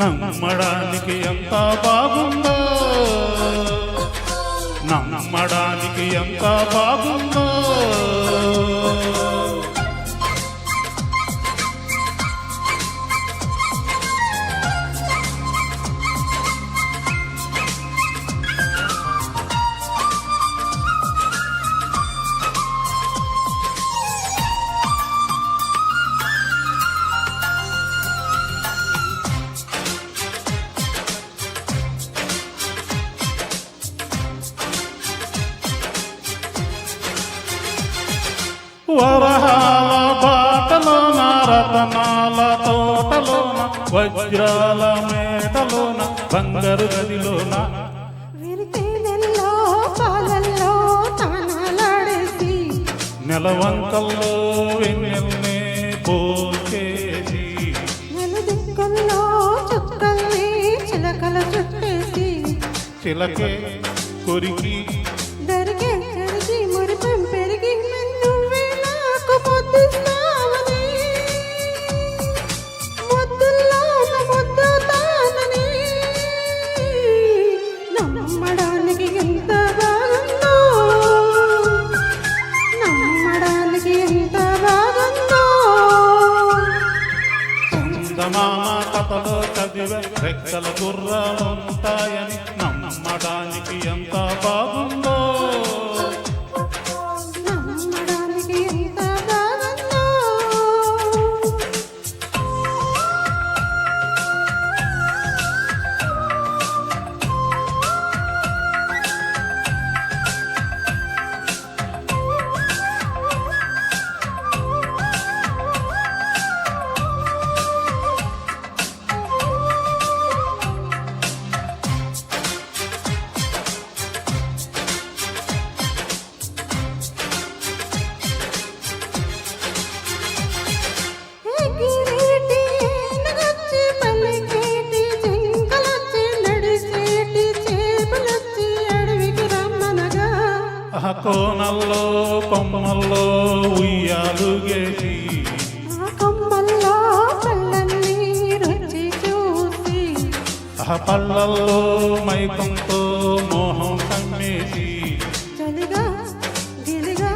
నమ్మడానికి ఎంత బాగుందో, నమ్మడానికి ఎంత బాగుందో. వరహాల బాటలోన, రతనాల తోటలోన, వజ్రాల మేటలోన, బంగారు గదిలోన, నెలవంకల్లో వెన్నెల్నే పోసేసి, నెలదిక్కుల్లో చుక్కల్ని చిలకల చుట్టేసి, చిలకే కొరికి దరికే కరిగి మురిపం పెరిగి నువ్వే నాకు ముద్దిస్తావని, ముద్దుల్లో ముద్దుతానని. నమ్మడానికి ఎంత బాగుందో, నమ్మడానికి ఎంత బాగుందో. చందమామ కథలో చదివే రెక్కల గుర్రాలుంటాయని నమ్మడానికి ఎంత బాగుందో, నమ్మడానికి ఎంత బాగుందో. కోనల్లో కొమ్మల్లో ఉయ్యాలు గేసి, కొమ్మల్లో పళ్ళన్నీ రుచి చూసి, పళ్ళల్లో మైకంతో మోహం కమ్మేసి, చలిగా గిలిగా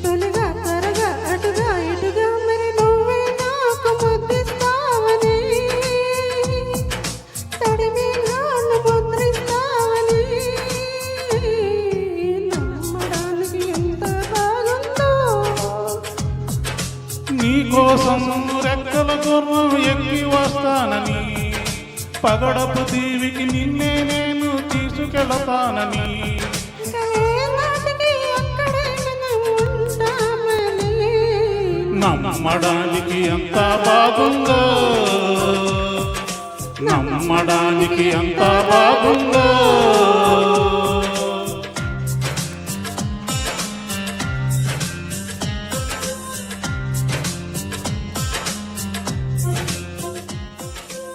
తొలిగా త్వరగా అటుగా ఇటుగా మరి నువ్వే నాకు ముద్దిస్తావని, తడిమి నన్ను ముద్రిస్తావని. నమ్మడానికి ఎంత బాగుందో, నీకోసం రెక్కల గుర్రం ఎక్కి వస్తానని, పగడపు దీవికి నిన్నే నేను తీసుకెళతానని, నమ్మడానికి ఎంత బాగుందో, నమ్మడానికి ఎంత బాగుందో.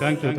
Thank you.